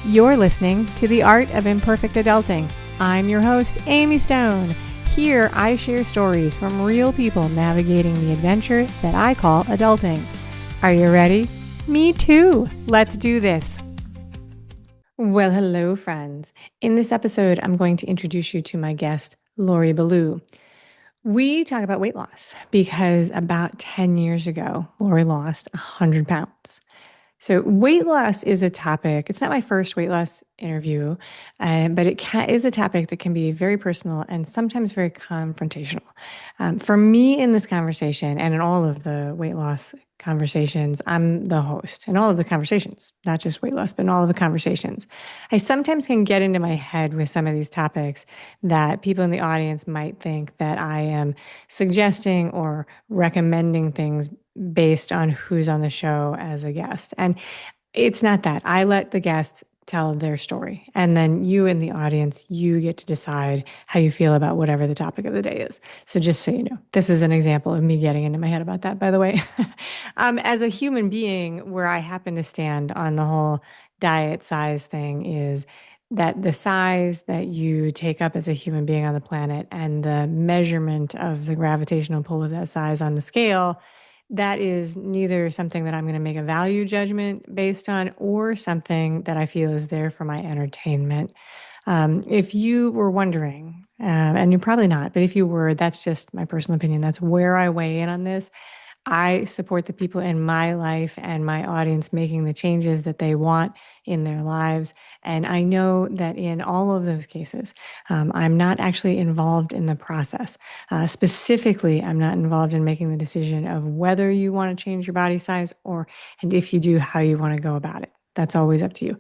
You're listening to The Art of Imperfect Adulting. I'm your host, Amy Stone. Here, I share stories from real people navigating the adventure that I call adulting. Are you ready? Me too. Let's do this. Well, hello, friends. In this episode, I'm going to introduce you to my guest, Lori Balue. We talk about weight loss because about 10 years ago, Lori lost 100 pounds. So weight loss is a topic. It's not my first weight loss interview, but is a topic that can be very personal and sometimes very confrontational. For me in this conversation and in all of the weight loss conversations, I'm the host in all of the conversations, not just weight loss, but in all of the conversations. I sometimes can get into my head with some of these topics that people in the audience might think that I am suggesting or recommending things based on who's on the show as a guest. And it's not that. I let the guests tell their story. And then you in the audience, you get to decide how you feel about whatever the topic of the day is. So just so you know, this is an example of me getting into my head about that, by the way. As a human being, where I happen to stand on the whole diet size thing is that the size that you take up as a human being on the planet and the measurement of the gravitational pull of that size on the scale, that is neither something that I'm going to make a value judgment based on or something that I feel is there for my entertainment. If you were wondering, and you're probably not, but if you were, that's just my personal opinion. That's where I weigh in on this. I support the people in my life and my audience making the changes that they want in their lives. And I know that in all of those cases, I'm not actually involved in the process. Specifically, I'm not involved in making the decision of whether you want to change your body size and if you do, how you want to go about it. That's always up to you.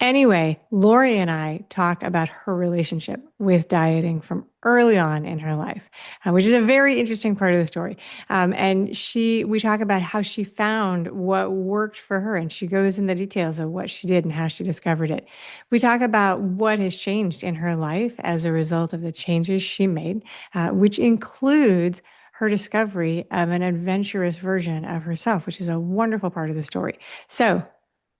Anyway, Lori and I talk about her relationship with dieting from early on in her life, which is a very interesting part of the story. We talk about how she found what worked for her, and she goes in the details of what she did and how she discovered it. We talk about what has changed in her life as a result of the changes she made, which includes her discovery of an adventurous version of herself, which is a wonderful part of the story. So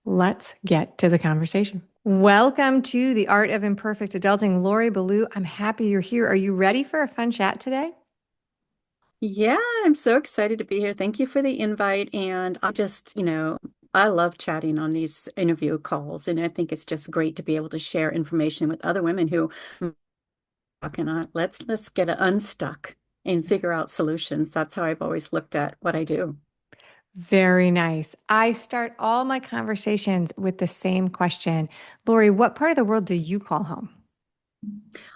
let's get to the conversation. Welcome to the Art of Imperfect Adulting, Lori Balue. I'm happy you're here. Are you ready for a fun chat today? Yeah, I'm so excited to be here. Thank you for the invite. And I love chatting on these interview calls. And I think it's just great to be able to share information with other women who cannot. Let's get it unstuck and figure out solutions. That's how I've always looked at what I do. Very nice. I start all my conversations with the same question. Lori, what part of the world do you call home?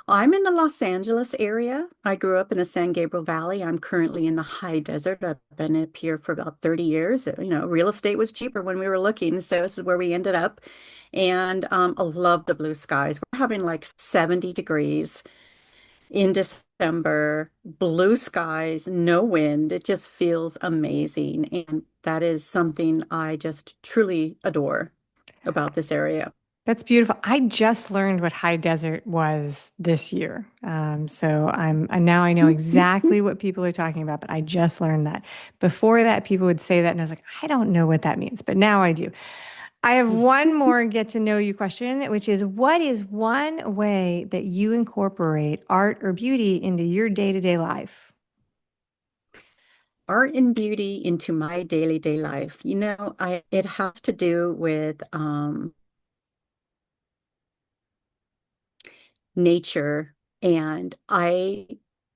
I'm in the Los Angeles area. I grew up in the San Gabriel Valley. I'm currently in the high desert. I've been up here for about 30 years. Real estate was cheaper when we were looking, so this is where we ended up. And I love the blue skies. We're having like 70 degrees in December, blue skies, no wind. It just feels amazing. And that is something I just truly adore about this area. That's beautiful. I just learned what high desert was this year. Now I know exactly what people are talking about, but I just learned that. Before that, people would say that, and I was like, I don't know what that means, but now I do. I have one more get to know you question, which is what is one way that you incorporate art or beauty into your day-to-day life? Art and beauty into my day life. It has to do with nature. And I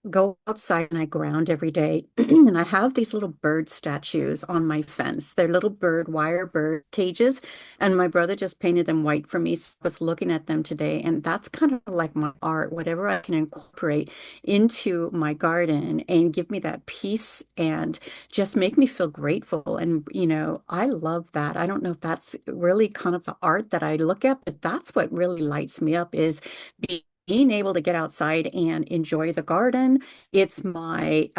go outside and I ground every day. And I have these little bird statues on my fence. They're little wire bird cages. And my brother just painted them white for me. So I was looking at them today. And that's kind of like my art, whatever I can incorporate into my garden and give me that peace and just make me feel grateful. And, I love that. I don't know if that's really kind of the art that I look at, but that's what really lights me up is being able to get outside and enjoy the garden. It's my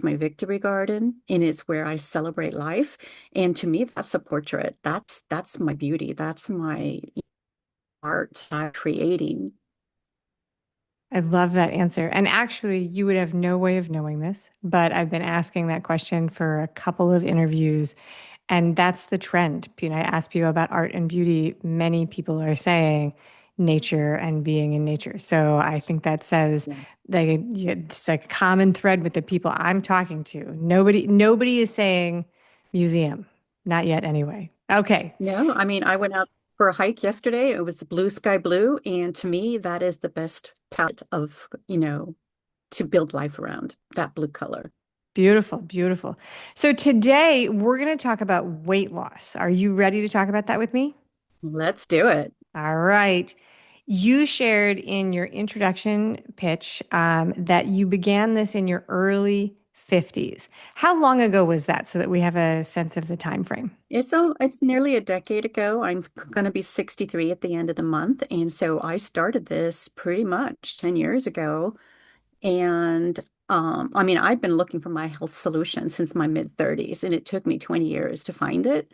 victory garden, and it's where I celebrate life. And to me, that's a portrait. That's my beauty. That's my art I'm creating. I love that answer. And actually, you would have no way of knowing this, but I've been asking that question for a couple of interviews. And that's the trend. I ask people about art and beauty. Many people are saying nature and being in nature. So I think that says Yeah. like it's like a common thread with the people I'm talking to. Nobody is saying museum. Not yet anyway. Okay. No, I mean, I went out for a hike yesterday. It was the blue sky blue, and to me, that is the best palette of, to build life around, that blue color. Beautiful, beautiful. So today we're going to talk about weight loss. Are you ready to talk about that with me? Let's do it. All right. You shared in your introduction pitch that you began this in your early 50s. How long ago was that so that we have a sense of the time frame? It's nearly a decade ago. I'm going to be 63 at the end of the month, and so I started this pretty much 10 years ago. And I mean, I've been looking for my health solution since my mid 30s, and it took me 20 years to find it.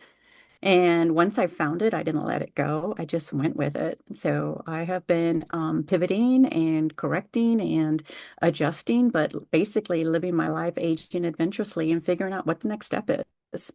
And once I found it, I didn't let it go. I just went with it. So I have been pivoting and correcting and adjusting, but basically living my life aging adventurously and figuring out what the next step is.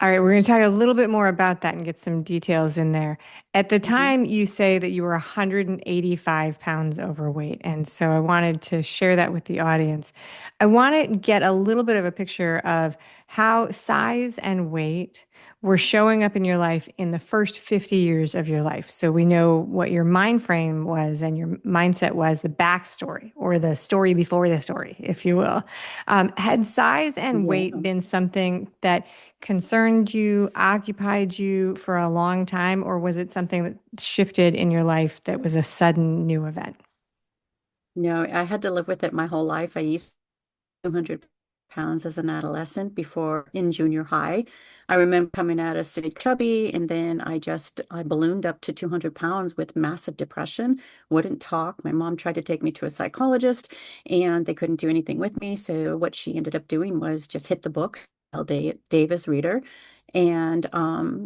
All right, we're going to talk a little bit more about that and get some details in there. At the Mhm. time, you say that you were 185 pounds overweight. And so I wanted to share that with the audience. I want to get a little bit of a picture of how size and weight were showing up in your life in the first 50 years of your life. So we know what your mind frame was and your mindset was, the backstory or the story before the story, if you will. Had size and Yeah. weight been something that concerned you, occupied you for a long time, or was it something that shifted in your life that was a sudden new event? No, I had to live with it my whole life. I used 200 pounds as an adolescent before in junior high. I remember coming out as city chubby, and then I ballooned up to 200 pounds with massive depression, wouldn't talk. My mom tried to take me to a psychologist, and they couldn't do anything with me. So what she ended up doing was just hit the books, Davis reader, and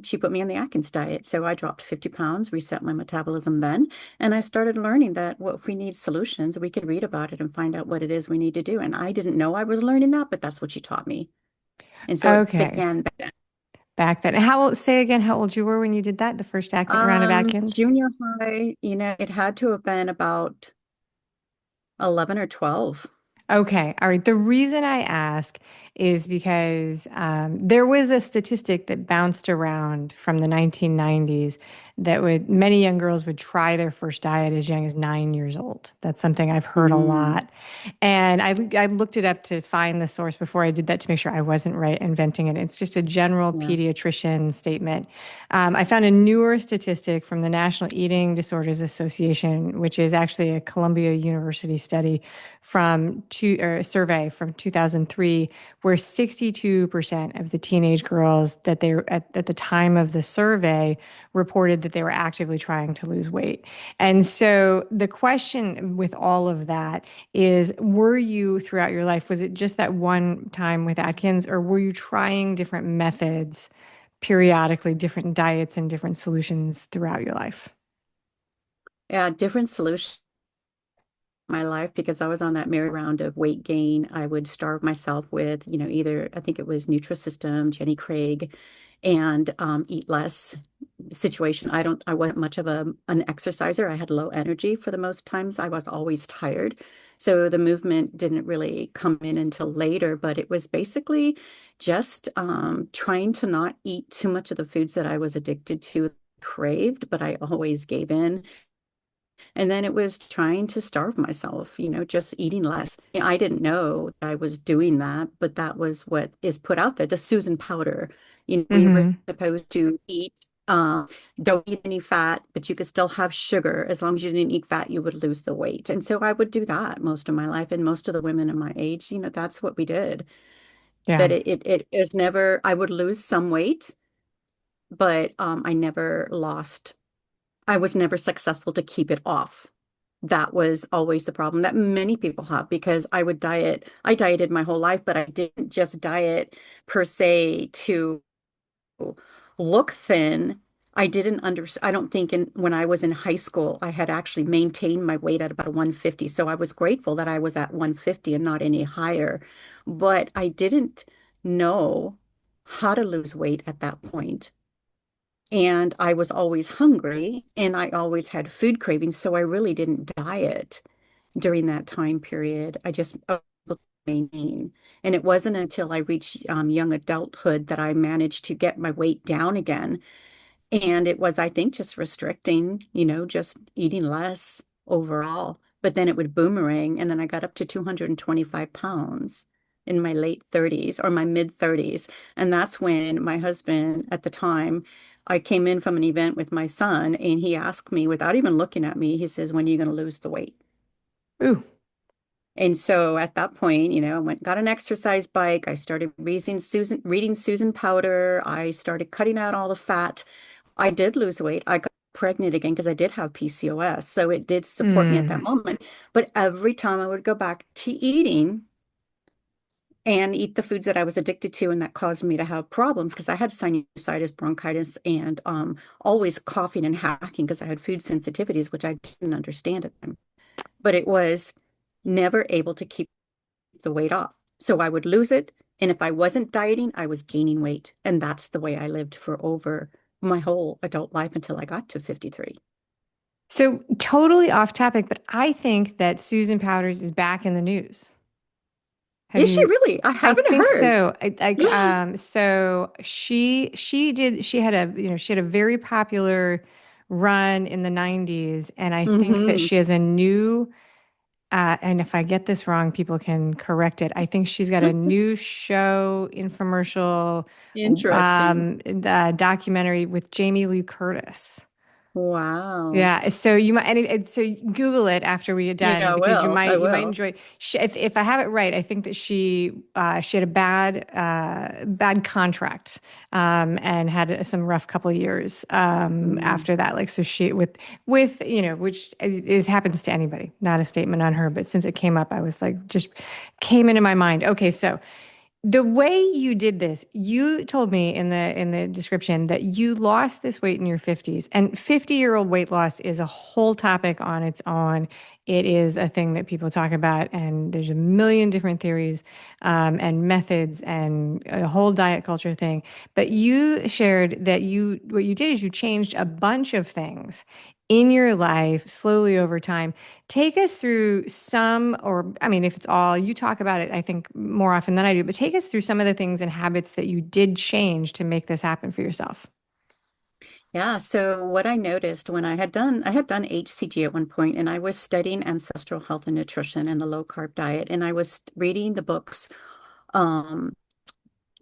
she put me on the Atkins diet. So I dropped 50 pounds, reset my metabolism then. And I started learning that, well, if we need solutions, we can read about it and find out what it is we need to do. And I didn't know I was learning that, but that's what she taught me. And so it Okay, began back then. back then. How old, say again how old you were when you did that, the first round of Atkins? Junior high, it had to have been about 11 or 12. Okay. All right. The reason I ask is because there was a statistic that bounced around from the 1990s that many young girls would try their first diet as young as 9 years old. That's something I've heard a Mm, lot. And I looked it up to find the source before I did that to make sure I wasn't right inventing it. It's just a general yeah. pediatrician statement. I found a newer statistic from the National Eating Disorders Association, which is actually a Columbia University study or a survey from 2003, where 62% of the teenage girls that they at the time of the survey reported that they were actively trying to lose weight. And so the question with all of that is, were you throughout your life, was it just that one time with Atkins, or were you trying different methods periodically, different diets and different solutions throughout your life? Yeah, different solutions my life because I was on that merry-round of weight gain. I would starve myself with, either I think it was Nutrisystem, Jenny Craig, and eat less situation. I wasn't much of an exerciser. I had low energy for the most times. I was always tired. So the movement didn't really come in until later, but it was basically just trying to not eat too much of the foods that I was addicted to, craved, but I always gave in. And then it was trying to starve myself, just eating less. I didn't know I was doing that, but that was what is put out there, the Susan powder. We were Mm-hmm. supposed to eat, don't eat any fat, but you could still have sugar. As long as you didn't eat fat, you would lose the weight. And so I would do that most of my life. And most of the women in my age, that's what we did. Yeah. But it is never, I would lose some weight, but I was never successful to keep it off. That was always the problem that many people have because I dieted my whole life, but I didn't just diet per se to look thin. I don't think when I was in high school, I had actually maintained my weight at about 150. So I was grateful that I was at 150 and not any higher. But I didn't know how to lose weight at that point. And I was always hungry and I always had food cravings. So I really didn't diet during that time period. I just maintain. And it wasn't until I reached young adulthood that I managed to get my weight down again. And it was, I think, just restricting, just eating less overall. But then it would boomerang. And then I got up to 225 pounds in my late 30s or my mid 30s. And that's when my husband at the time, I came in from an event with my son and he asked me without even looking at me, he says, "When are you going to lose the weight?" Ooh. And so at that point, I went, got an exercise bike. I started reading Susan Powder. I started cutting out all the fat. I did lose weight. I got pregnant again because I did have PCOS. So it did support me at that Mm. moment. But every time I would go back to eating and eat the foods that I was addicted to and that caused me to have problems because I had sinusitis, bronchitis, and always coughing and hacking because I had food sensitivities, which I didn't understand at the time. But it was never able to keep the weight off. So I would lose it. And if I wasn't dieting, I was gaining weight. And that's the way I lived for over my whole adult life until I got to 53. So totally off topic, but I think that Susan Powders is back in the news. Have Is she you? really? I I haven't think heard. so. So she had a very popular run in the 90s, and I think that Hmm. she has a new and if I get this wrong, people can correct it. I think she's got a new show, infomercial, Interesting. documentary with Jamie Lee Curtis. Wow. Yeah, so you might so Google it after we get done Yeah, because I you might will. enjoy. If I have it right, I think that she had a bad contract and had some rough couple of years Mm. after that. Like so she with which is happens to anybody. Not a statement on her, but since it came up, I was like just came into my mind. Okay, so the way you did this, you told me in the description that you lost this weight in your 50s. And 50-year-old weight loss is a whole topic on its own. It is a thing that people talk about, and there's a million different theories and methods and a whole diet culture thing. But you shared that what you did is you changed a bunch of things in your life slowly over time. Take us through some, or I mean, if it's all, you talk about it, I think more often than I do, but take us through some of the things and habits that you did change to make this happen for yourself. Yeah, so what I noticed when I had done HCG at one point, and I was studying ancestral health and nutrition and the low carb diet, and I was reading the books, um,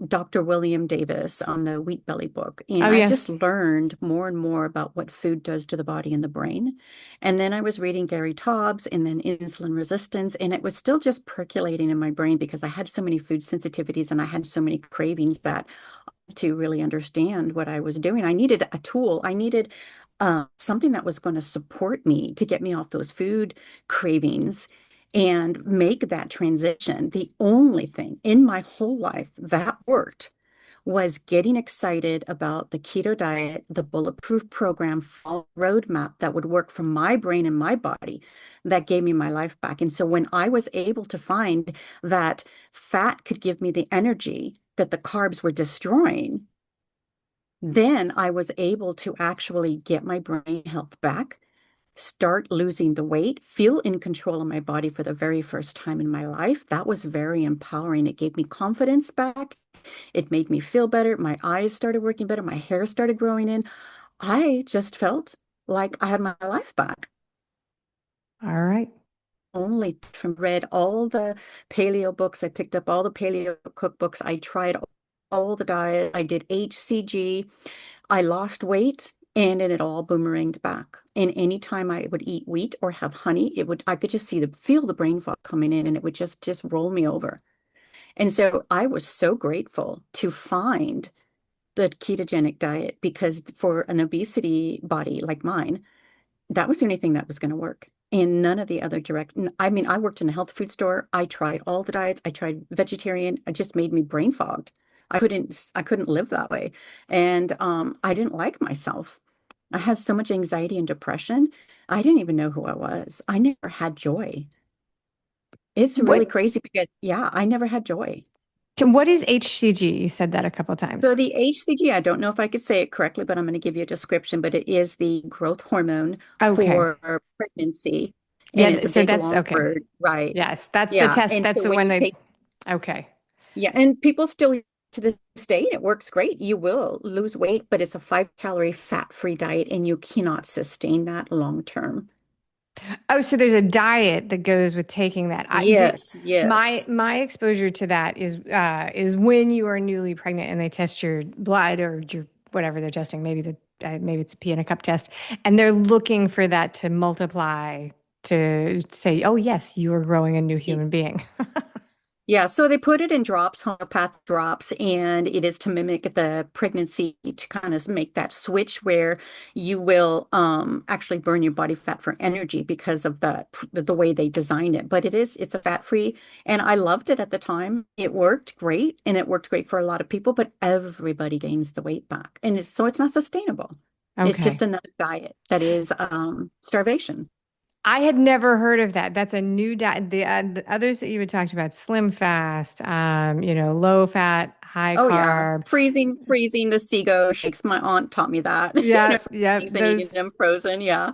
Dr. William Davis on the Wheat Belly book. Oh, And I just yes. learned more and more about what food does to the body and the brain. And then I was reading Gary Taubes and then insulin resistance. And it was still just percolating in my brain because I had so many food sensitivities and I had so many cravings that to really understand what I was doing, I needed a tool. I needed something that was going to support me to get me off those food cravings and make that transition. The only thing in my whole life that worked was getting excited about the keto diet, the bulletproof program, fall roadmap that would work for my brain and my body that gave me my life back. And so when I was able to find that fat could give me the energy that the carbs were destroying, then I was able to actually get my brain health back, start losing the weight, feel in control of my body for the very first time in my life. That was very empowering. It gave me confidence back. It made me feel better. My eyes started working better. My hair started growing in. I just felt like I had my life back. All right. Only from read all the paleo books. I picked up all the paleo cookbooks. I tried all the diet. I did HCG. I lost weight and then it all boomeranged back. And anytime I would eat wheat or have honey, I could just feel the brain fog coming in and it would just roll me over. And so I was so grateful to find the ketogenic diet because for an obesity body like mine, that was the only thing that was going to work. And none of the other I mean, I worked in a health food store. I tried all the diets. I tried vegetarian. It just made me brain fogged. I couldn't live that way. And I didn't like myself. I had so much anxiety and depression. I didn't even know who I was. I never had joy. It's really What crazy because, yeah, I never had joy. What is HCG? You said that a couple So times. the HCG, I don't know if I could say it correctly, but I'm going to give you a description, but it is the growth hormone Okay. for pregnancy. And Yeah, it's a so big that's long okay. word, right? Yes, that's the Yeah. test. And That's so the when one you they, take, okay. yeah, and people still to this day, it works great. You will lose weight, but it's a 5 calorie fat-free diet, and you cannot sustain that long term. Oh, so there's a diet that goes with taking that. Yes, yes. My exposure to that is when you are newly pregnant and they test your blood or your whatever they're testing, maybe it's a pee in a cup test, and they're looking for that to multiply to say, oh yes, you are growing a new human being. Yeah, so they put it in drops, homeopathic drops, and it is to mimic the pregnancy to kind of make that switch where you will actually burn your body fat for energy because of the way they design it. But it's a fat free, and I loved it at the time. It worked great, and it worked great for a lot of people, but everybody gains the weight back, and so it's not sustainable. It's just Okay. another diet that is starvation. I had never heard of that. That's a new diet. The others that you had talked about, slim fast, low fat, high Oh yeah, carb. freezing the Seago shakes. My aunt taught me that. Yes, yep, Things and eating those them frozen. Yeah,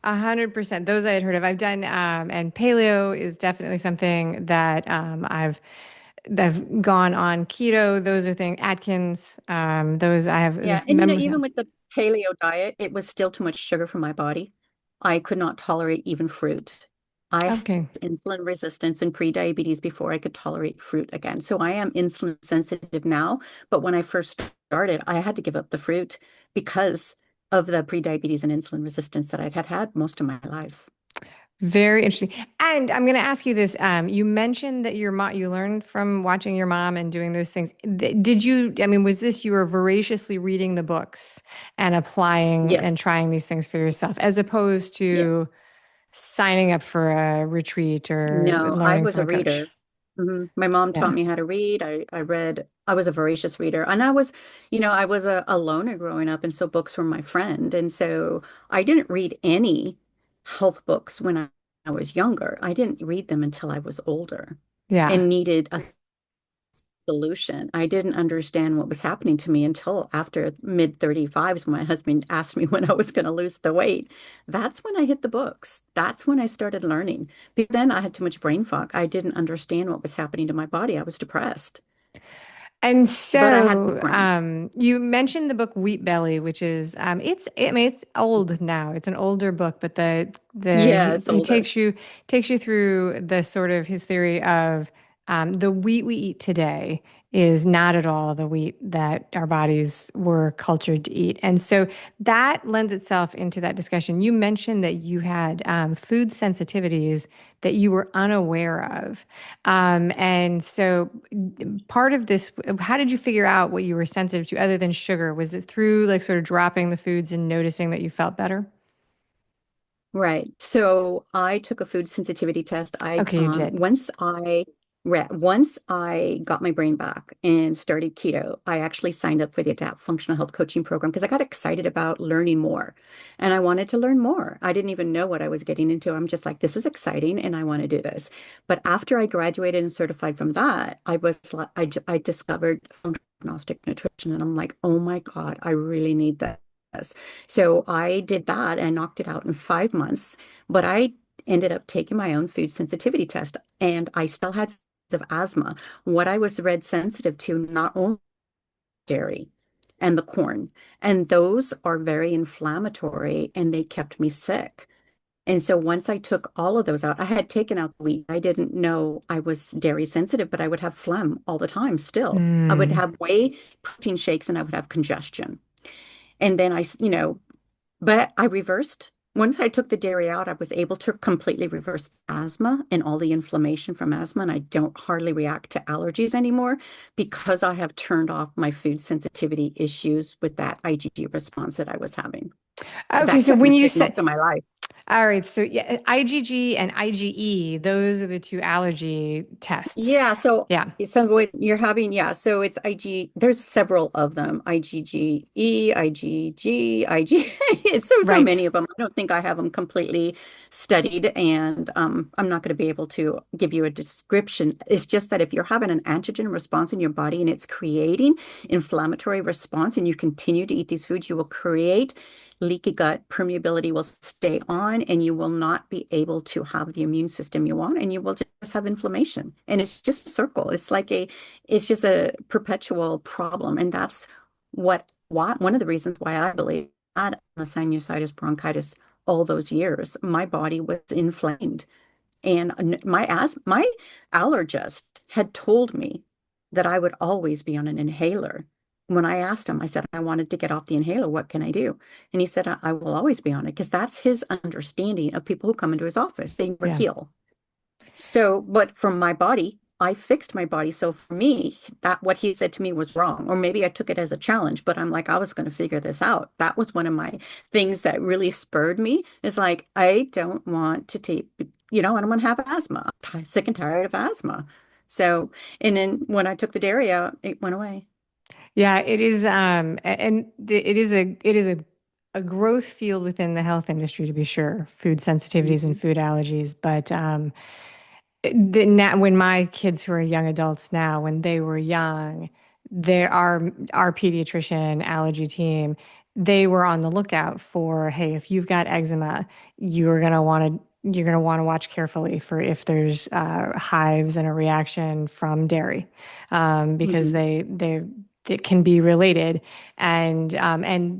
100%. Those I had heard of. I've done, and paleo is definitely something that I've gone on. Keto. Those are things. Atkins. Those I have the yeah. And memory. even with the paleo diet, it was still too much sugar for my body. I could not tolerate even fruit. I had Okay. insulin resistance and pre-diabetes before I could tolerate fruit again. So I am insulin sensitive now. But when I first started, I had to give up the fruit because of the pre-diabetes and insulin resistance that I'd had most of my life. Very interesting. And I'm going to ask you this. You mentioned that your mom, you learned from watching your mom and doing those things. Did you, I mean, was this you were voraciously reading the books and applying and Yes. trying these things for yourself, as opposed Yeah. to signing up for a retreat or No, I learning was from a a coach? reader. My mom taught Yeah. me how to read. I read, I was a voracious reader. And I was a loner growing up. And so books were my friend. And so I didn't read any health books when I was younger. I didn't read them until I was older Yeah. and needed a solution. I didn't understand what was happening to me until after mid 35s when my husband asked me when I was going to lose the weight. That's when I hit the books. That's when I started learning. But then I had too much brain fog. I didn't understand what was happening to my body. I was depressed, And but I had so, background. you mentioned the book Wheat Belly, which is, I mean, it's old now. It's an older book, but Yeah, it's he older. takes you through the sort of his theory of the wheat we eat today is not at all the wheat that our bodies were cultured to eat. And so that lends itself into that discussion. You mentioned that you had food sensitivities that you were unaware of. And so part of this, how did you figure out what you were sensitive to other than sugar? Was it through like sort of dropping the foods and noticing that you felt better? Right. So I took a food sensitivity test. I Okay, you did. once I got my brain back and started keto, I actually signed up for the Adapt Functional Health Coaching Program because I got excited about learning more. And I wanted to learn more. I didn't even know what I was getting into. I'm just like, this is exciting and I want to do this. But after I graduated and certified from that, I discovered Diagnostic Nutrition and I'm like, oh my God, I really need this. So I did that and knocked it out in 5 months, but I ended up taking my own food sensitivity test and I still had of asthma. What I was red sensitive to, not only dairy and the corn, and those are very inflammatory and they kept me sick. And so once I took all of those out, I had taken out the wheat. I didn't know I was dairy sensitive, but I would have phlegm all the time still. I would Mm. have whey protein shakes and I would have congestion. And then but I reversed. Once I took the dairy out, I was able to completely reverse asthma and all the inflammation from asthma. And I don't hardly react to allergies anymore because I have turned off my food sensitivity issues with that IgG response that I was having. Okay, That so kept me when you sick most said of my life. All right. So yeah, IgG and IgE, those are the two allergy tests. Yeah, Yeah. so what you're having, yeah, so it's IG, there's several of them, IgGE, IgG, IG. It's so Right. many of them. I don't think I have them completely studied, and I'm not going to be able to give you a description. It's just that if you're having an antigen response in your body and it's creating inflammatory response and you continue to eat these foods, you will create leaky gut, permeability will stay on, and you will not be able to have the immune system you want, and you will just have inflammation. And it's just a circle. It's just a perpetual problem. And that's why one of the reasons why I believe I had a sinusitis, bronchitis all those years. My body was inflamed. And my allergist had told me that I would always be on an inhaler. When I asked him, I said, I wanted to get off the inhaler. What can I do? And he said, I will always be on it because that's his understanding of people who come into his office. They never Yeah. heal. So, but from my body, I fixed my body. So for me, that what he said to me was wrong. Or maybe I took it as a challenge, but I'm like, I was going to figure this out. That was one of my things that really spurred me. Is like, I don't want to take, I don't want to have asthma. I'm sick and tired of asthma. So, and then when I took the dairy out, it went away. Yeah, it is it is a growth field within the health industry to be sure, food sensitivities and Mhm. food allergies, but now, when my kids who are young adults now, when they were young, there our pediatrician allergy team, they were on the lookout for, hey, if you've got eczema, you're gonna want to watch carefully for if there's hives and a reaction from dairy, because Mhm. they it can be related. And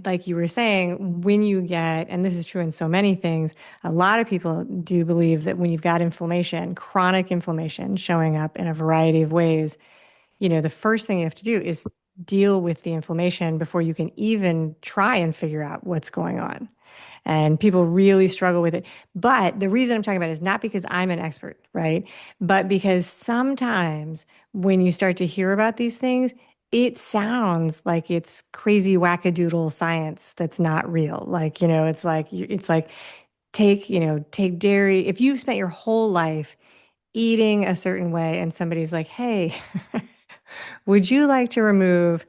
like you were saying, when you get, and this is true in so many things, a lot of people do believe that when you've got inflammation, chronic inflammation showing up in a variety of ways, the first thing you have to do is deal with the inflammation before you can even try and figure out what's going on. And people really struggle with it. But the reason I'm talking about it is not because I'm an expert, right? But because sometimes when you start to hear about these things, it sounds like it's crazy wackadoodle science that's not real. Like, it's like take dairy. If you've spent your whole life eating a certain way and somebody's like, hey, would you like to remove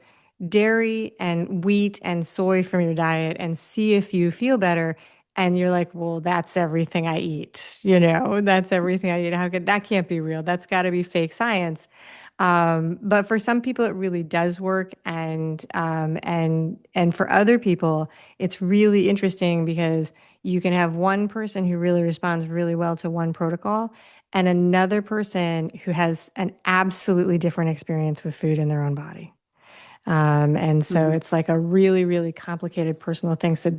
dairy and wheat and soy from your diet and see if you feel better? And you're like, well, that's everything I eat. That's everything I eat. How could that can't be real? That's got to be fake science. But for some people, it really does work, and for other people, it's really interesting because you can have one person who really responds really well to one protocol, and another person who has an absolutely different experience with food in their own body. And so Mhm. it's like a really, really complicated personal thing. So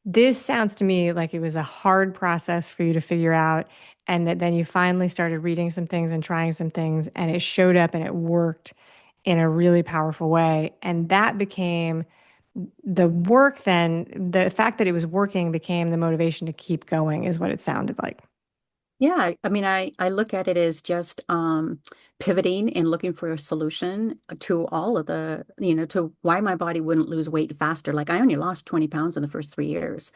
this sounds to me like it was a hard process for you to figure out, and that then you finally started reading some things and trying some things, and it showed up and it worked in a really powerful way. And that became the work, then the fact that it was working became the motivation to keep going, is what it sounded like. Yeah, I mean, I look at it as just pivoting and looking for a solution to all of to why my body wouldn't lose weight faster. Like I only lost 20 pounds in the first 3 years,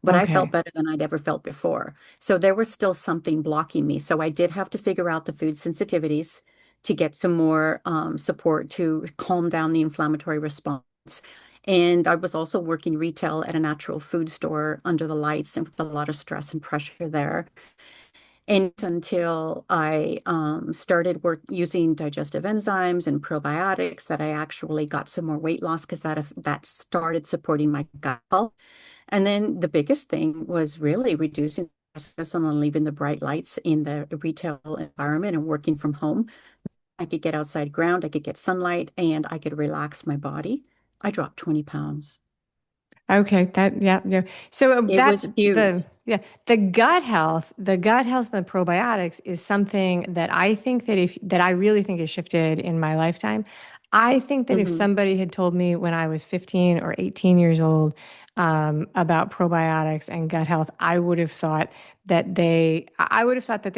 but I felt Okay. better than I'd ever felt before. So there was still something blocking me. So I did have to figure out the food sensitivities to get some more support to calm down the inflammatory response. And I was also working retail at a natural food store under the lights and with a lot of stress and pressure there. And until I started work using digestive enzymes and probiotics, that I actually got some more weight loss because that started supporting my gut health. And then the biggest thing was really reducing stress on leaving the bright lights in the retail environment and working from home. I could get outside ground, I could get sunlight, and I could relax my body. I dropped 20 pounds. Okay, that yeah, yeah. So It that was huge. the gut health and the probiotics is something that I think that I really think has shifted in my lifetime. I think that if Hmm. somebody had told me when I was 15 or 18 years old, about probiotics and gut health, I would have thought that they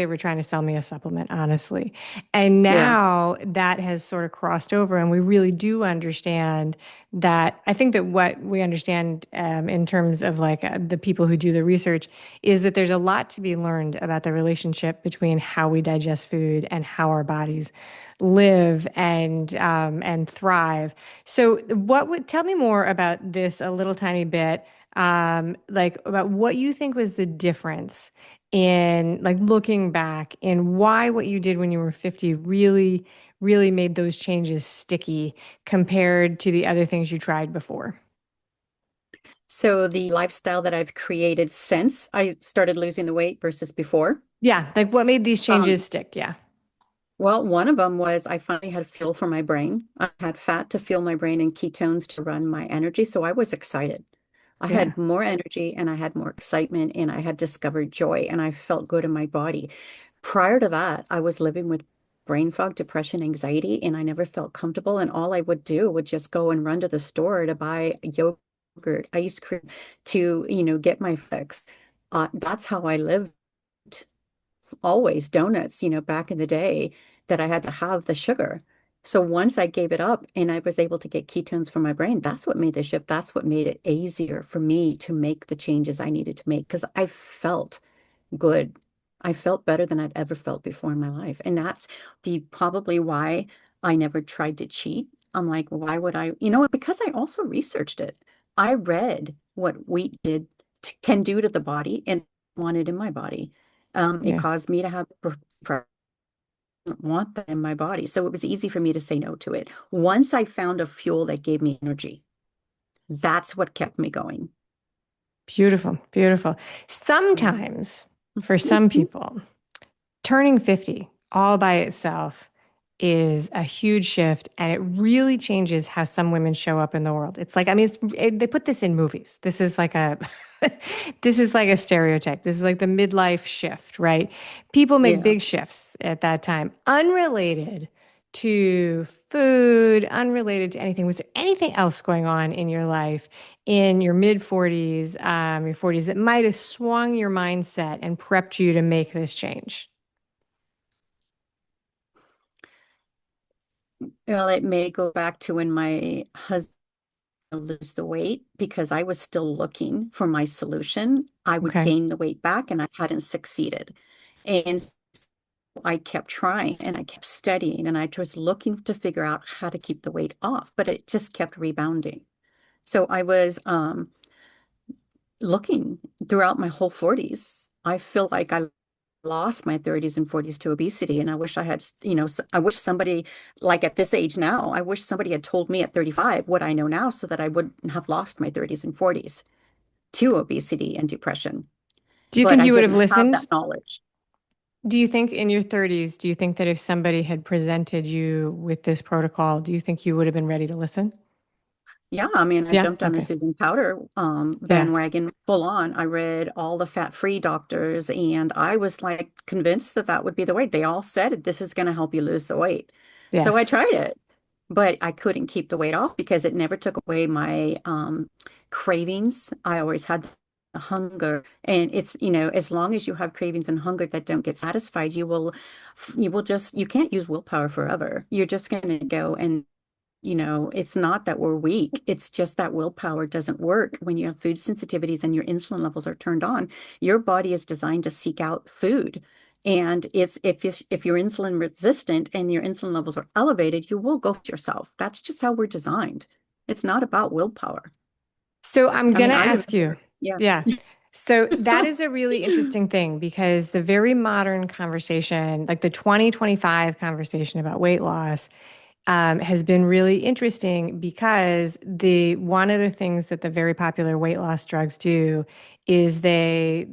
were trying to sell me a supplement, honestly. And Yeah. now that has sort of crossed over, and we really do understand that. I think that what we understand in terms of like the people who do the research is that there's a lot to be learned about the relationship between how we digest food and how our bodies live and thrive. So, what would tell me more about this a little tiny bit, like about what you think was the difference in like looking back and why what you did when you were 50 really, really made those changes sticky compared to the other things you tried before. So the lifestyle that I've created since I started losing the weight versus before. Yeah, like what made these Um, changes stick? Yeah, well, one of them was I finally had fuel for my brain. I had fat to fuel my brain and ketones to run my energy. So I was excited. I yeah, had more energy and I had more excitement and I had discovered joy and I felt good in my body. Prior to that, I was living with brain fog, depression, anxiety, and I never felt comfortable. And all I would do would just go and run to the store to buy yogurt, ice cream to, get my fix. That's how I lived always, donuts, back in the day that I had to have the sugar. So once I gave it up and I was able to get ketones from my brain, that's what made the shift. That's what made it easier for me to make the changes I needed to make because I felt good. I felt better than I'd ever felt before in my life. And that's the probably why I never tried to cheat. I'm like, why would I? You know what? Because I also researched it. I read what wheat can do to the body and wanted in my body. It yeah. caused me to have want that in my body. So it was easy for me to say no to it. Once I found a fuel that gave me energy, that's what kept me going. Beautiful, beautiful. Yeah. Sometimes for some people, turning 50 all by itself is a huge shift and it really changes how some women show up in the world. It's like, I mean, they put this in movies. This is like a this is like a stereotype. This is like the midlife shift, right? People make Yeah. big shifts at that time, unrelated to food, unrelated to anything. Was there anything else going on in your life in your mid 40s, your 40s that might have swung your mindset and prepped you to make this change? Well, it may go back to when my husband lose the weight because I was still looking for my solution. I would Okay. gain the weight back and I hadn't succeeded. And I kept trying and I kept studying and I was looking to figure out how to keep the weight off, but it just kept rebounding. So I was looking throughout my whole 40s. I feel like I lost my 30s and 40s to obesity. And I wish I had, I wish somebody, like at this age now, I wish somebody had told me at 35 what I know now so that I wouldn't have lost my 30s and 40s to obesity and depression. Do you But think I you would have didn't have that listened? knowledge. Do you think in your 30s, do you think that if somebody had presented you with this protocol, do you think you would have been ready to listen? Yeah, I mean, I Yeah. jumped on the Okay. Susan Powder Yeah. bandwagon full on. I read all the fat-free doctors, and I was like convinced that that would be the way. They all said this is going to help you lose the weight. So I Yes. tried it, but I couldn't keep the weight off because it never took away my cravings. I always had the hunger, and it's, as long as you have cravings and hunger that don't get satisfied, you will just, you can't use willpower forever. You're just going to go and it's not that we're weak. It's just that willpower doesn't work when you have food sensitivities and your insulin levels are turned on. Your body is designed to seek out food. And it's if you're insulin resistant and your insulin levels are elevated, you will go for yourself. That's just how we're designed. It's not about willpower. So I'm I going mean, to I ask you. remember, yeah. Yeah. So that is a really interesting thing because the very modern conversation, like the 2025 conversation about weight loss, has been really interesting because the one of the things that the very popular weight loss drugs do is they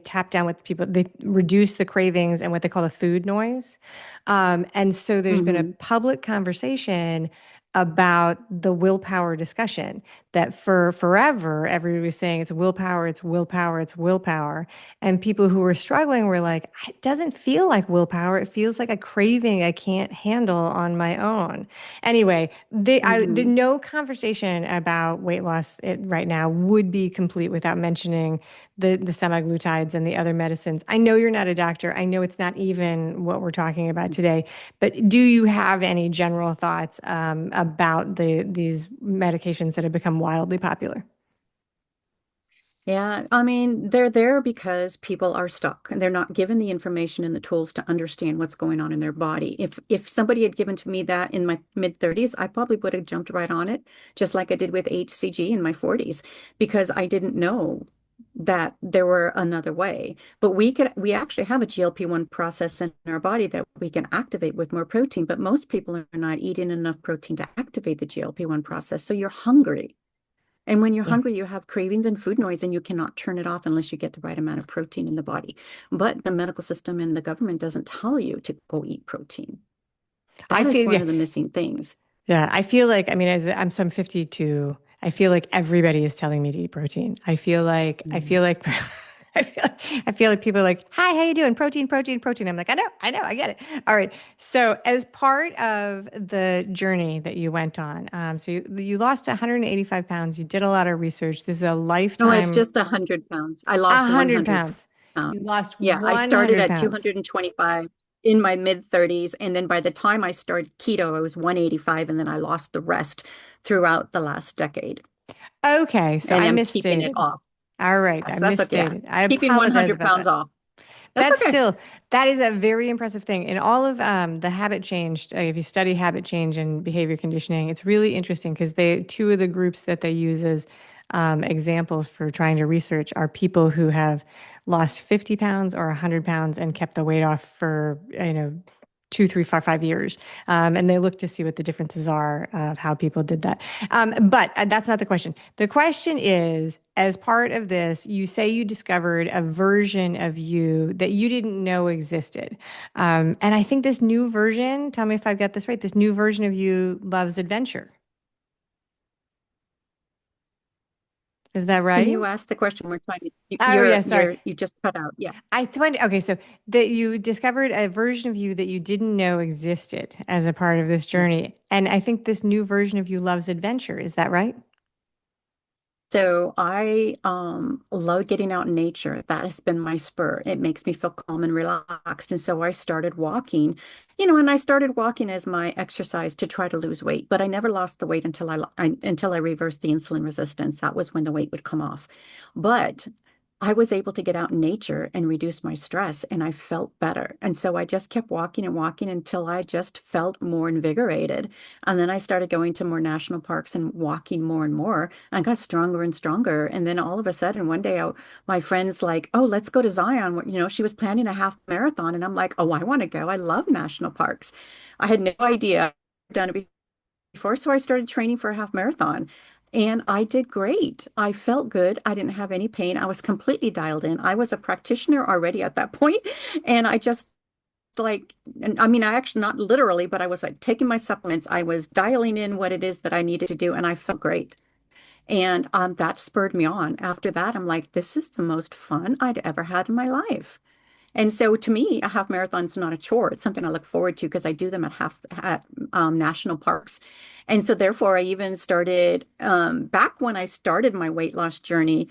tap down with people, they reduce the cravings and what they call the food noise. And so there's been a Hmm. public conversation about the willpower discussion, that for forever everybody was saying it's willpower, it's willpower, it's willpower. And people who were struggling were like, it doesn't feel like willpower. It feels like a craving I can't handle on my own. Anyway, the Hmm. no conversation about weight loss right now would be complete without mentioning the semaglutides and the other medicines. I know you're not a doctor. I know it's not even what we're talking about today. But do you have any general thoughts about these medications that have become wildly popular? Yeah, I mean, they're there because people are stuck and they're not given the information and the tools to understand what's going on in their body. If somebody had given to me that in my mid 30s, I probably would have jumped right on it, just like I did with HCG in my 40s, because I didn't know that there were another way. But we actually have a GLP-1 process in our body that we can activate with more protein, but most people are not eating enough protein to activate the GLP-1 process. So you're hungry. And when you're Yeah. hungry, you have cravings and food noise, and you cannot turn it off unless you get the right amount of protein in the body. But the medical system and the government doesn't tell you to go eat protein. I That is feel, one yeah, of the missing things. yeah. I feel like, I mean, I'm 52. I feel like everybody is telling me to eat protein. I Mm. feel like, I feel like people are like, hi, how you doing? Protein, protein, protein. I'm like, I get it. All right. So as part of the journey that you went on, so you lost 185 pounds. You did a lot of research. This is a No, it's lifetime, just 100 pounds. I lost 100 100 pounds. pounds. You lost Yeah, I started 100 at pounds. 225 in my mid 30s. And then by the time I started keto, I was 185. And then I lost the rest throughout the last decade. Okay, so And I I'm keeping it misstated. off. All right, I Yes, that's okay. Yeah. misstated. I Keeping apologize 100 about pounds that. off. That's That's okay. still, that is a very impressive thing. In all of the habit change, if you study habit change and behavior conditioning, it's really interesting because two of the groups that they use as examples for trying to research are people who have lost 50 pounds or 100 pounds and kept the weight off for, 2, 3, 4, 5 years. And they look to see what the differences are of how people did that. But that's not the question. The question is, as part of this, you say you discovered a version of you that you didn't know existed. And I think this new version, tell me if I've got this right, this new version of you loves adventure. Is that Can right? you ask the question one more time? Oh, yeah, sorry. You just cut out. Yeah. I find okay, so that you discovered a version of you that you didn't know existed as a part of this Yeah. journey. And I think this new version of you loves adventure. Is that right? So I love getting out in nature. That has been my spur. It makes me feel calm and relaxed. And so I started walking, and I started walking as my exercise to try to lose weight. But I never lost the weight until I reversed the insulin resistance. That was when the weight would come off. But I was able to get out in nature and reduce my stress, and I felt better. And so I just kept walking and walking until I just felt more invigorated. And then I started going to more national parks and walking more and more. I got stronger and stronger. And then all of a sudden, one day, my friend's like, "Oh, let's go to Zion." She was planning a half marathon. And I'm like, "Oh, I want to go. I love national parks." I had no idea I'd done it before. So I started training for a half marathon. And I did great. I felt good. I didn't have any pain. I was completely dialed in. I was a practitioner already at that point, and I just like, and I mean, I actually not literally, but I was like taking my supplements. I was dialing in what it is that I needed to do, and I felt great. And that spurred me on. After that, I'm like, this is the most fun I'd ever had in my life. And so to me, a half marathon's not a chore. It's something I look forward to because I do them at national parks. And so therefore, I even started back when I started my weight loss journey.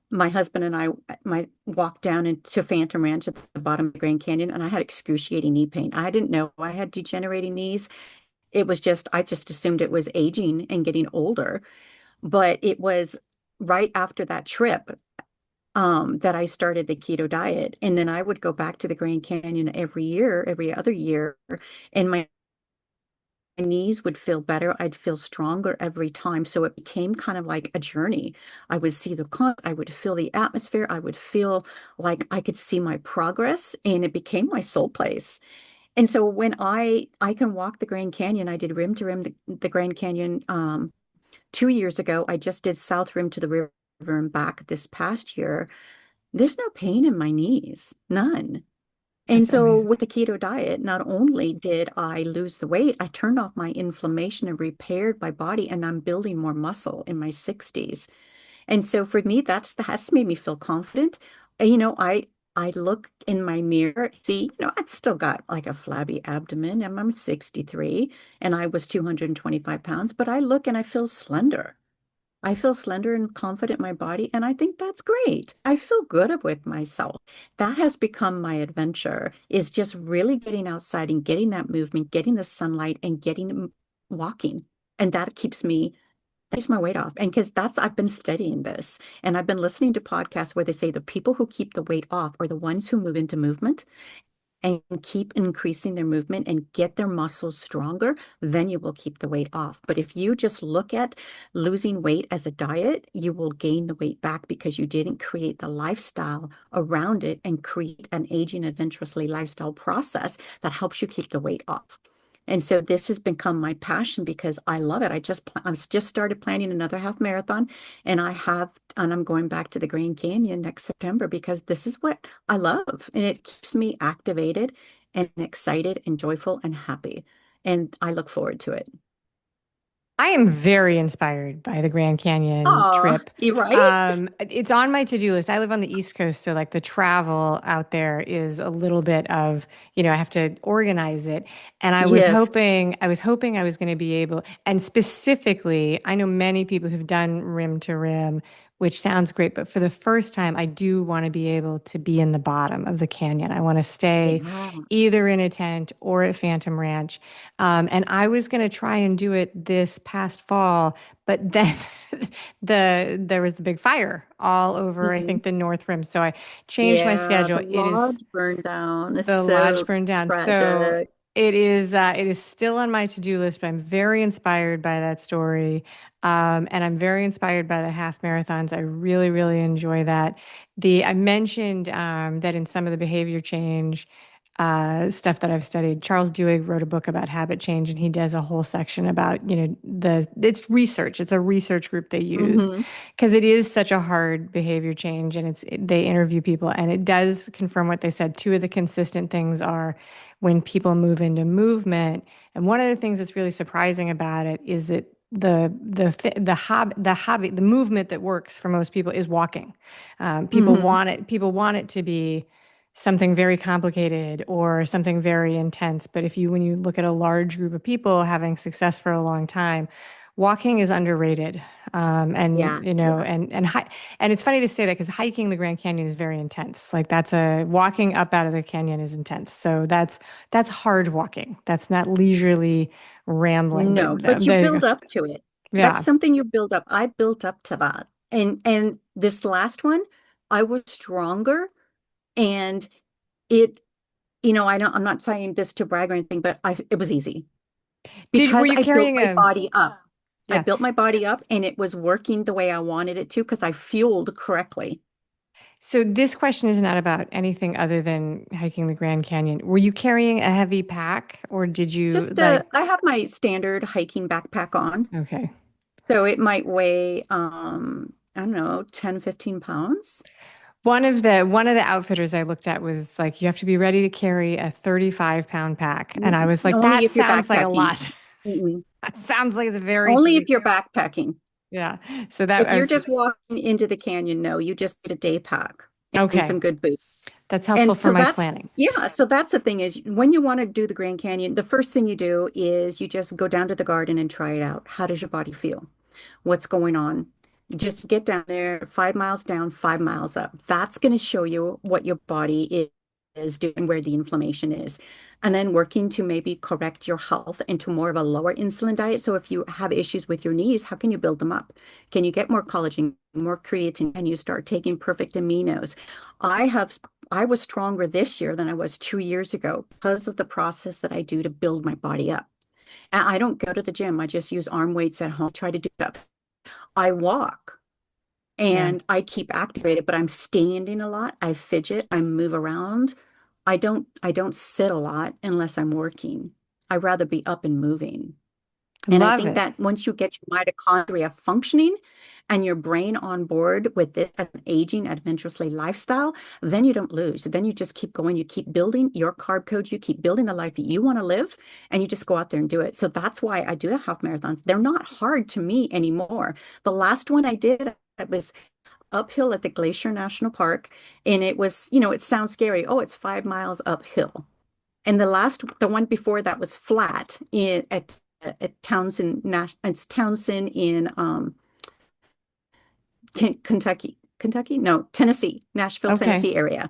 My husband and I my walked down into Phantom Ranch at the bottom of the Grand Canyon, and I had excruciating knee pain. I didn't know I had degenerating knees. It was just I just assumed it was aging and getting older. But it was right after that trip that I started the keto diet. And then I would go back to the Grand Canyon every year, every other year, and my knees would feel better. I'd feel stronger every time. So it became kind of like a journey. I would see I would feel the atmosphere. I would feel like I could see my progress, and it became my soul place. And so when I can walk the Grand Canyon, I did rim to rim the Grand Canyon 2 years ago. I just did south rim to the river and back this past year. There's no pain in my knees, none. And That's so amazing. with the keto diet, not only did I lose the weight, I turned off my inflammation and repaired my body, and I'm building more muscle in my 60s. And so for me, that's made me feel confident. And, I look in my mirror, see, I've still got like a flabby abdomen, and I'm 63, and I was 225 pounds, but I look and I feel slender. I feel slender and confident in my body, and I think that's great. I feel good with myself. That has become my adventure, is just really getting outside and getting that movement, getting the sunlight, and getting walking. And that keeps my weight off. And because I've been studying this, and I've been listening to podcasts where they say the people who keep the weight off are the ones who move into movement and keep increasing their movement and get their muscles stronger, then you will keep the weight off. But if you just look at losing weight as a diet, you will gain the weight back because you didn't create the lifestyle around it and create an aging adventurously lifestyle process that helps you keep the weight off. And so this has become my passion because I love it. I've just started planning another half marathon, and I'm going back to the Grand Canyon next September because this is what I love, and it keeps me activated and excited and joyful and happy. And I look forward to it. I am very inspired by the Grand Canyon Oh, trip. you right? It's on my to-do list. I live on the East Coast, so like the travel out there is a little bit of, I have to organize it. And Yes. I was going to be able, and specifically, I know many people who've done rim to rim, which sounds great, but for the first time, I do want to be able to be in the bottom of the canyon. I want to stay Yeah. either in a tent or at Phantom Ranch. And I was going to try and do it this past fall, but then there was the big fire all over, I Mhm. think, the North Rim. So I changed my Yeah, schedule. the lodge burned down. It's The lodge so burned down. So tragic. it is still on my to-do list, but I'm very inspired by that story. And I'm very inspired by the half marathons. I really, really enjoy that. I mentioned that in some of the behavior change stuff that I've studied, Charles Duhigg wrote a book about habit change, and he does a whole section about, it's research. It's a research group they use Hmm. because it is such a hard behavior change, and they interview people, and it does confirm what they said. Two of the consistent things are when people move into movement, and one of the things that's really surprising about it is that the movement that works for most people is walking. Hmm. People want it to be something very complicated or something very intense. But when you look at a large group of people having success for a long time, walking is underrated. And Yeah, yeah. and it's funny to say that because hiking the Grand Canyon is very intense. Like walking up out of the canyon is intense. So that's hard walking. That's not leisurely rambling. No, but you There you go. build up to it. That's Yeah. something you build up. I built up to that. And this last one, I was stronger, and it, I'm not saying this to brag or anything, but it was easy Were because you I built carrying my a body up. I yeah. built my body up, and it was working the way I wanted it to because I fueled correctly. So this question is not about anything other than hiking the Grand Canyon. Were you carrying a heavy pack or did you I have my standard hiking backpack on. okay. So it might weigh, I don't know, 10, 15 pounds. One of the outfitters I looked at was like, you have to be ready to carry a 35-pound pack. And I was like, Only that if you're sounds like a backpacking. lot. Mm-mm. That sounds like it's very Only if heavy. you're backpacking. Yeah. So that If I you're was just walking into the canyon, no, you just get a day pack and okay. some good boots. That's helpful And for so my planning. that's the thing is when you want to do the Grand Canyon, the first thing you do is you just go down to the garden and try it out. How does your body feel? What's going on? You just get down there, 5 miles down, 5 miles up. That's going to show you what your body is doing, where the inflammation is. And then working to maybe correct your health into more of a lower insulin diet. So if you have issues with your knees, how can you build them up? Can you get more collagen, more creatine, and you start taking perfect aminos? I have I was stronger this year than I was 2 years ago because of the process that I do to build my body up. And I don't go to the gym. I just use arm weights at home, try to do that. I walk Yeah. and I keep activated, but I'm standing a lot. I fidget, I move around. I don't sit a lot unless I'm working. I'd rather be up and moving. And I Love think it. that once you get your mitochondria functioning and your brain on board with this as an aging adventurously lifestyle, then you don't lose. Then you just keep going. You keep building your carb code. You keep building the life that you want to live, and you just go out there and do it. So that's why I do the half marathons. They're not hard to me anymore. The last one I did, it was uphill at the Glacier National Park, and it was, it sounds scary. Oh, it's 5 miles uphill. And the one before that was flat at Townsend, it's Townsend in Kentucky? No, Tennessee, Nashville, Okay. Tennessee area.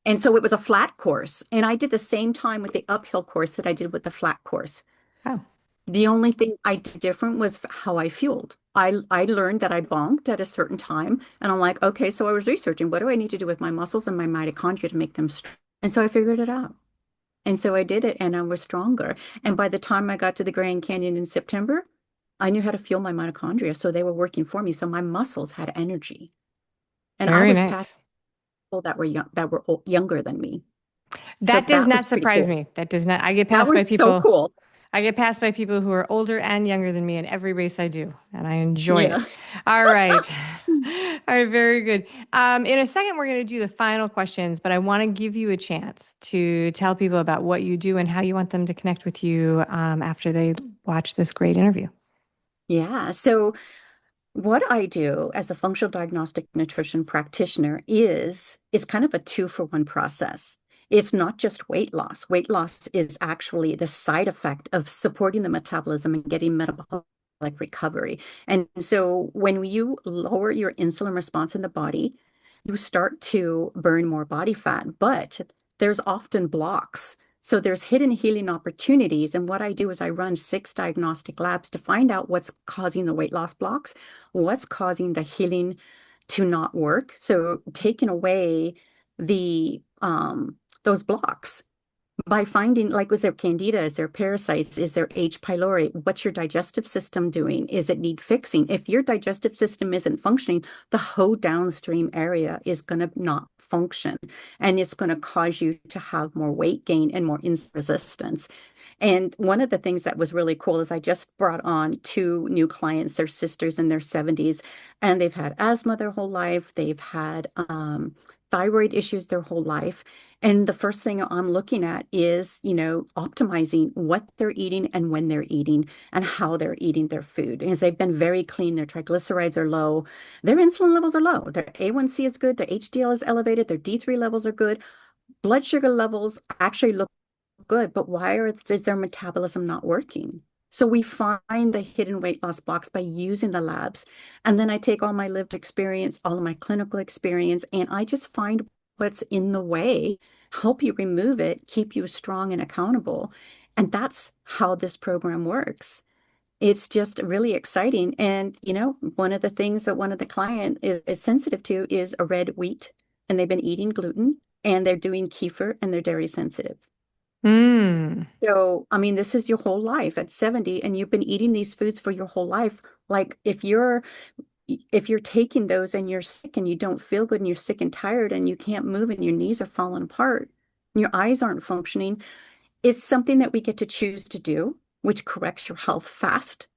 And so it was a flat course. And I did the same time with the uphill course that I did with the flat course. Oh, The only thing I did different was how I fueled. I learned that I bonked at a certain time. And I'm like, okay, so I was researching what do I need to do with my muscles and my mitochondria to make them strong? And so I figured it out. And so I did it and I was stronger. And by the time I got to the Grand Canyon in September, I knew how to fuel my mitochondria. So they were working for me. So my muscles had energy. And I very was past nice. people that were younger than me. So That does that was not pretty surprise cool. me. That does not. That was so cool. I get passed by people who are older and younger than me in every race I do, and I enjoy Yeah. it. All right. All right, very good. In a second, we're going to do the final questions, but I want to give you a chance to tell people about what you do and how you want them to connect with you after they watch this great interview. Yeah. So what I do as a functional diagnostic nutrition practitioner is kind of a two-for-one process. It's not just weight loss. Weight loss is actually the side effect of supporting the metabolism and getting metabolic recovery. And so when you lower your insulin response in the body, you start to burn more body fat, but there's often blocks. So there's hidden healing opportunities. And what I do is I run 6 diagnostic labs to find out what's causing the weight loss blocks, what's causing the healing to not work. So taking away the those blocks by finding, like, was there candida? Is there parasites? Is there H. pylori? What's your digestive system doing? Is it need fixing? If your digestive system isn't functioning, the whole downstream area is going to not function, and it's going to cause you to have more weight gain and more insulin resistance. And one of the things that was really cool is I just brought on 2 new clients. They're sisters in their 70s, and they've had asthma their whole life. They've had thyroid issues their whole life. And the first thing I'm looking at is, optimizing what they're eating and when they're eating and how they're eating their food. Because they've been very clean. Their triglycerides are low. Their insulin levels are low. Their A1C is good. Their HDL is elevated. Their D3 levels are good. Blood sugar levels actually look good, but is their metabolism not working? So we find the hidden weight loss blocks by using the labs. And then I take all my lived experience, all of my clinical experience, and I just find what's in the way, help you remove it, keep you strong and accountable. And that's how this program works. It's just really exciting. And, one of the things that one of the client is sensitive to is a red wheat, and they've been eating gluten, and they're doing kefir, and they're dairy sensitive. Mm. So, I mean, this is your whole life at 70, and you've been eating these foods for your whole life. Like if you're taking those and you're sick and you don't feel good and you're sick and tired and you can't move and your knees are falling apart and your eyes aren't functioning, it's something that we get to choose to do, which corrects your health fast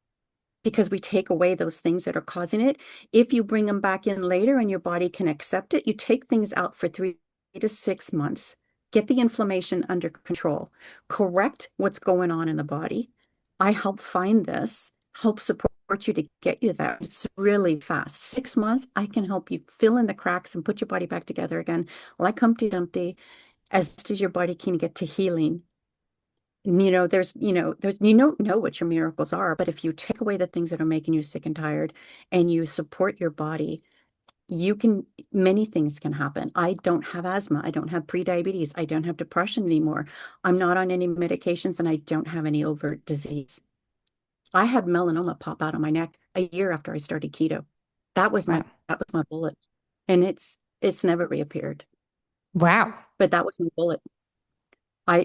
because we take away those things that are causing it. If you bring them back in later and your body can accept it, you take things out for 3 to 6 months, get the inflammation under control, correct what's going on in the body. I help find this, help support you to get you there. It's really fast. 6 months, I can help you fill in the cracks and put your body back together again, like Humpty Dumpty, as best as your body can get to healing. There's you don't know what your miracles are, but if you take away the things that are making you sick and tired and you support your body, many things can happen. I don't have asthma. I don't have prediabetes. I don't have depression anymore. I'm not on any medications and I don't have any overt disease. I had melanoma pop out of my neck a year after I started keto. That was Wow. my bullet. And it's never reappeared. Wow. But that was my bullet.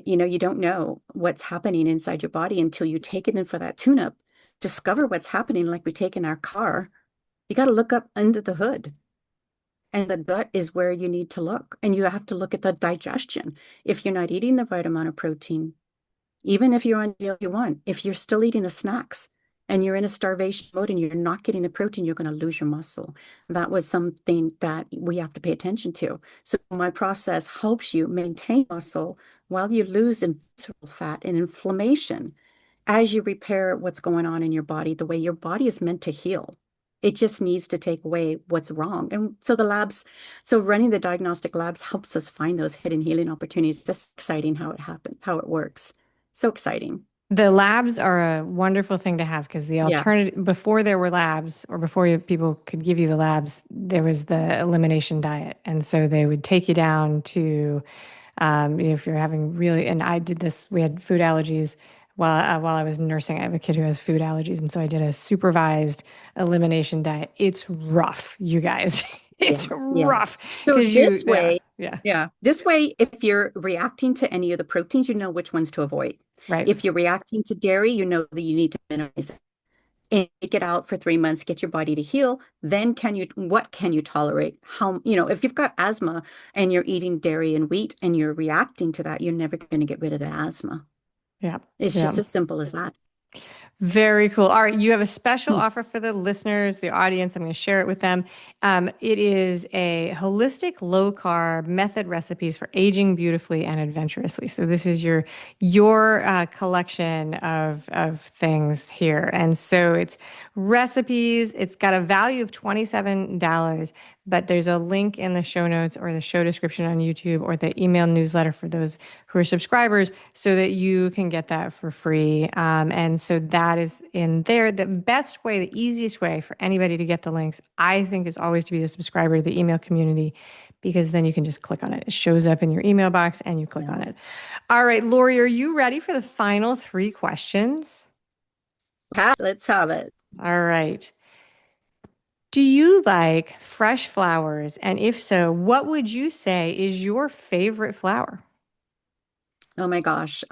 You don't know what's happening inside your body until you take it in for that tune-up, discover what's happening like we take in our car. You got to look up under the hood. And the gut is where you need to look. And you have to look at the digestion. If you're not eating the right amount of protein, even if you're on GLP-1, if you're still eating the snacks and you're in a starvation mode and you're not getting the protein, you're going to lose your muscle. That was something that we have to pay attention to. So my process helps you maintain muscle while you lose visceral fat and inflammation as you repair what's going on in your body, the way your body is meant to heal. It just needs to take away what's wrong. And so so running the diagnostic labs helps us find those hidden healing opportunities. Just exciting how it happened, how it works. So exciting. The labs are a wonderful thing to have because the Yeah. alternative, before there were labs or before people could give you the labs, there was the elimination diet. And so they would take you down to, if you're having really, and I did this, we had food allergies while I was nursing. I have a kid who has food allergies. And so I did a supervised elimination diet. It's rough, you guys. Yeah. It's Yeah. rough So because this yeah, way, yeah, yeah, this way, if you're reacting to any of the proteins, you know which ones to avoid. right. If you're reacting to dairy, you know that you need to minimize it and take it out for 3 months, get your body to heal. Then what can you tolerate? If you've got asthma and you're eating dairy and wheat and you're reacting to that, you're never going to get rid of the asthma. Yeah. It's just Yeah. as simple as that. Very cool. All right, you have a special Hmm. offer for the listeners, the audience. I'm going to share it with them. It is a holistic low carb method recipes for aging beautifully and adventurously. So this is your collection of things here, and so it's recipes. It's got a value of $27, but there's a link in the show notes or the show description on YouTube or the email newsletter for those who are subscribers so that you can get that for free. And so that is in there. The best way, the easiest way for anybody to get the links, I think, is always to be a subscriber to the email community because then you can just click on it. It shows up in your email box and you click Yeah. on it. All right, Lori, are you ready for the final three questions? Let's have it. All right. Do you like fresh flowers? And if so, what would you say is your favorite flower? Oh my gosh.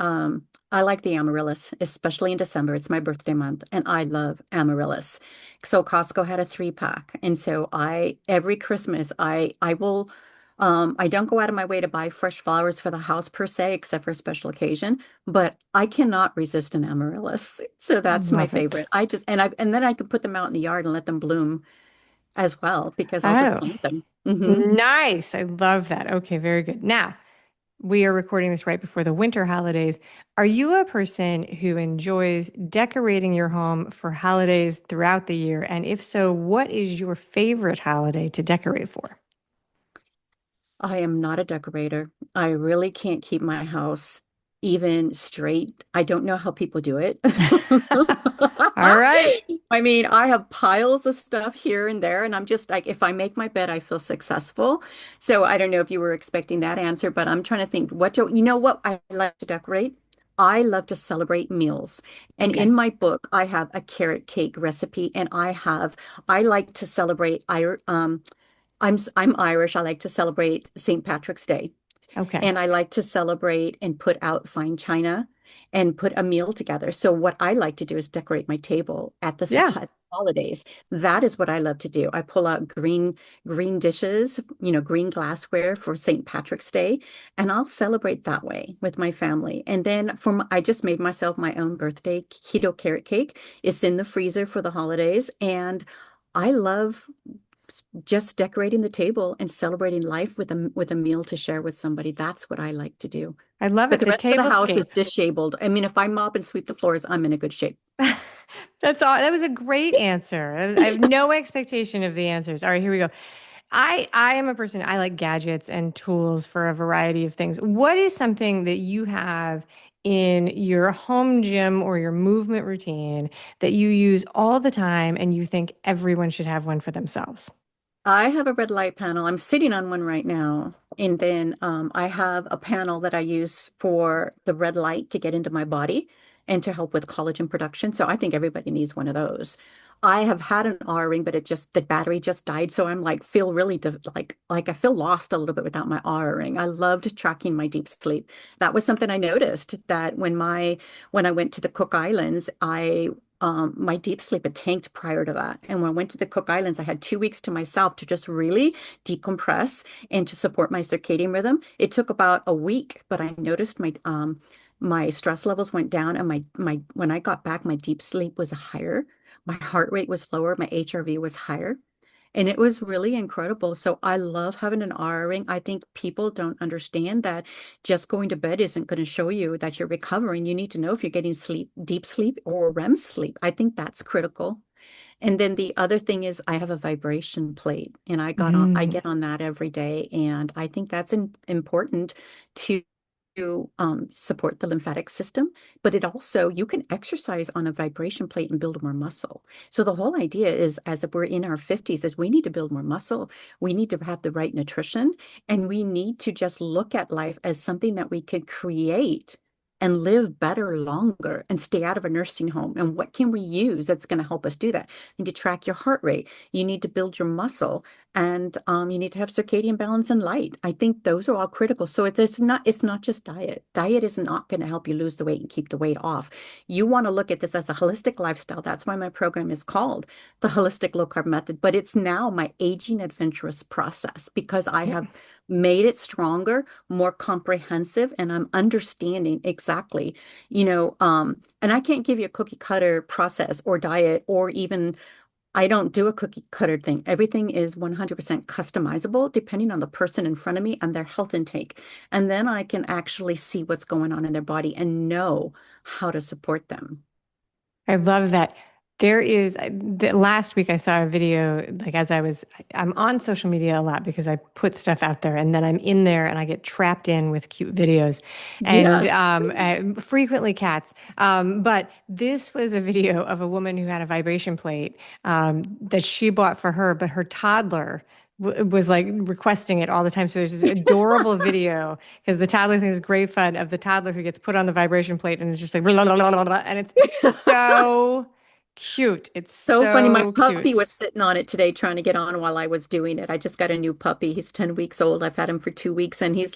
I like the amaryllis, especially in December. It's my birthday month, and I love amaryllis. So Costco had a 3-pack. And so every Christmas, I don't go out of my way to buy fresh flowers for the house per se, except for a special occasion, but I cannot resist an amaryllis. So that's my Love it. favorite. And then I can put them out in the yard and let them bloom as well because I'll just Oh, plant them. Hmm. nice. I love that. Okay, very good. Now, we are recording this right before the winter holidays. Are you a person who enjoys decorating your home for holidays throughout the year? And if so, what is your favorite holiday to decorate for? I am not a decorator. I really can't keep my house even straight. I don't know how people do it. All right. I mean, I have piles of stuff here and there, and I'm just like, if I make my bed, I feel successful. So I don't know if you were expecting that answer, but I'm trying to think, you know what I like to decorate? I love to celebrate meals. And Okay. in my book, I have a carrot cake recipe, and I like to celebrate, I'm Irish. I like to celebrate St. Patrick's Day. Okay. And I like to celebrate and put out fine china and put a meal together. So what I like to do is decorate my table at Yeah. at holidays. That is what I love to do. I pull out green dishes, green glassware for St. Patrick's Day, and I'll celebrate that way with my family. And then I just made myself my own birthday keto carrot cake. It's in the freezer for the holidays, and I love just decorating the table and celebrating life with a meal to share with somebody. That's what I like to do. I love But it. the The rest of the house is tablescape. disabled. I mean, if I mop and sweep the floors, I'm in a good shape. That's all. That was a great answer. I have no expectation of the answers. All right, here we go. I am a person, I like gadgets and tools for a variety of things. What is something that you have in your home gym or your movement routine that you use all the time and you think everyone should have one for themselves? I have a red light panel. I'm sitting on one right now. And then I have a panel that I use for the red light to get into my body and to help with collagen production. So I think everybody needs one of those. I have had an R ring, but the battery just died. So I'm like, feel really like I feel lost a little bit without my R ring. I loved tracking my deep sleep. That was something I noticed that when I went to the Cook Islands, my deep sleep had tanked prior to that. And when I went to the Cook Islands, I had 2 weeks to myself to just really decompress and to support my circadian rhythm. It took about a week, but I noticed my stress levels went down, and my when I got back, my deep sleep was higher, my heart rate was lower, my HRV was higher. And it was really incredible. So I love having an Aura ring. I think people don't understand that just going to bed isn't going to show you that you're recovering. You need to know if you're getting sleep, deep sleep or REM sleep. I think that's critical. And then the other thing is I have a vibration plate, and I Mm. get on that every day. And I think that's important to support the lymphatic system, but it also, you can exercise on a vibration plate and build more muscle. So the whole idea is, as if we're in our 50s, is we need to build more muscle. We need to have the right nutrition, and we need to just look at life as something that we could create and live better longer and stay out of a nursing home. And what can we use that's going to help us do that? You need to track your heart rate. You need to build your muscle, and you need to have circadian balance and light. I think those are all critical. So it's not just diet. Diet is not going to help you lose the weight and keep the weight off. You want to look at this as a holistic lifestyle. That's why my program is called the Holistic Low Carb Method. But it's now my aging adventurous process, because I have made it stronger, more comprehensive, and I'm understanding exactly, and I can't give you a cookie cutter process or diet, or even, I don't do a cookie cutter thing. Everything is 100% customizable depending on the person in front of me and their health intake. And then I can actually see what's going on in their body and know how to support them. I love that. There is, last week I saw a video, like I'm on social media a lot because I put stuff out there and then I'm in there and I get trapped in with cute videos and Yes. frequently cats. But this was a video of a woman who had a vibration plate that she bought for her, but her toddler was like requesting it all the time. So there's this adorable video because the toddler thing is great fun of the toddler who gets put on the vibration plate and it's just like, blah, blah, blah, blah, blah, and it's so cute. It's So funny. My so puppy cute. was sitting on it today trying to get on while I was doing it. I just got a new puppy. He's 10 weeks old. I've had him for 2 weeks, and he's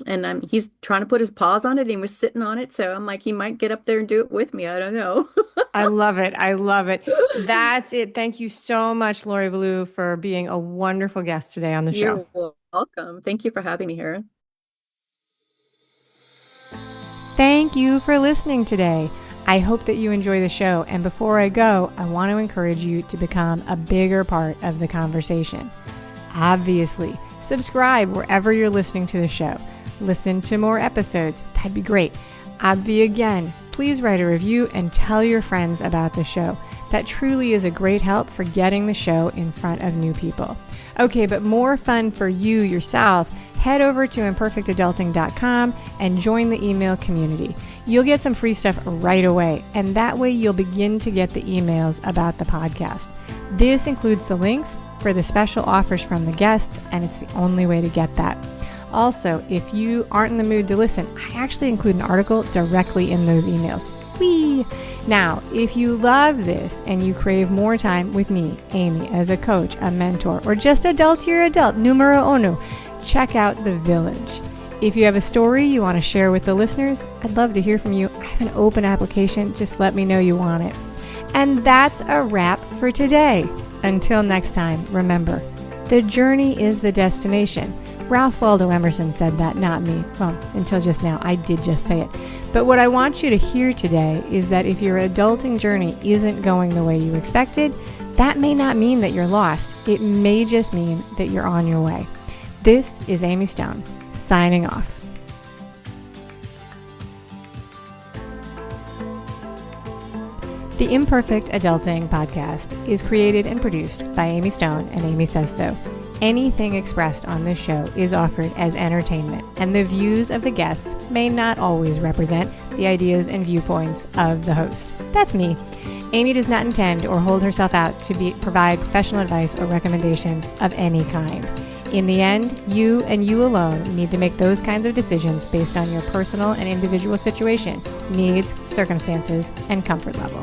trying to put his paws on it, and he was sitting on it. So I'm like, he might get up there and do it with me. I don't know. I love it. I love it. That's it. Thank you so much, Lori Balue, for being a wonderful guest today on the show. You're welcome. Thank you for having me here. Thank you for listening today. I hope that you enjoy the show. And before I go, I want to encourage you to become a bigger part of the conversation. Obviously, subscribe wherever you're listening to the show. Listen to more episodes. That'd be great. Again, please write a review and tell your friends about the show. That truly is a great help for getting the show in front of new people. Okay, but more fun for you yourself, head over to imperfectadulting.com and join the email community. You'll get some free stuff right away, and that way you'll begin to get the emails about the podcast. This includes the links for the special offers from the guests, and it's the only way to get that. Also, if you aren't in the mood to listen, I actually include an article directly in those emails. Whee! Now, if you love this and you crave more time with me, Amy, as a coach, a mentor, or just adultier adult, numero uno, check out The Village. If you have a story you want to share with the listeners, I'd love to hear from you. I have an open application. Just let me know you want it. And that's a wrap for today. Until next time, remember, the journey is the destination. Ralph Waldo Emerson said that, not me. Well, until just now, I did just say it. But what I want you to hear today is that if your adulting journey isn't going the way you expected, that may not mean that you're lost. It may just mean that you're on your way. This is Amy Stone, signing off. The Imperfect Adulting podcast is created and produced by Amy Stone and Amy Says So. Anything expressed on this show is offered as entertainment, and the views of the guests may not always represent the ideas and viewpoints of the host. That's me. Amy does not intend or hold herself out to provide professional advice or recommendations of any kind. In the end, you and you alone need to make those kinds of decisions based on your personal and individual situation, needs, circumstances, and comfort level.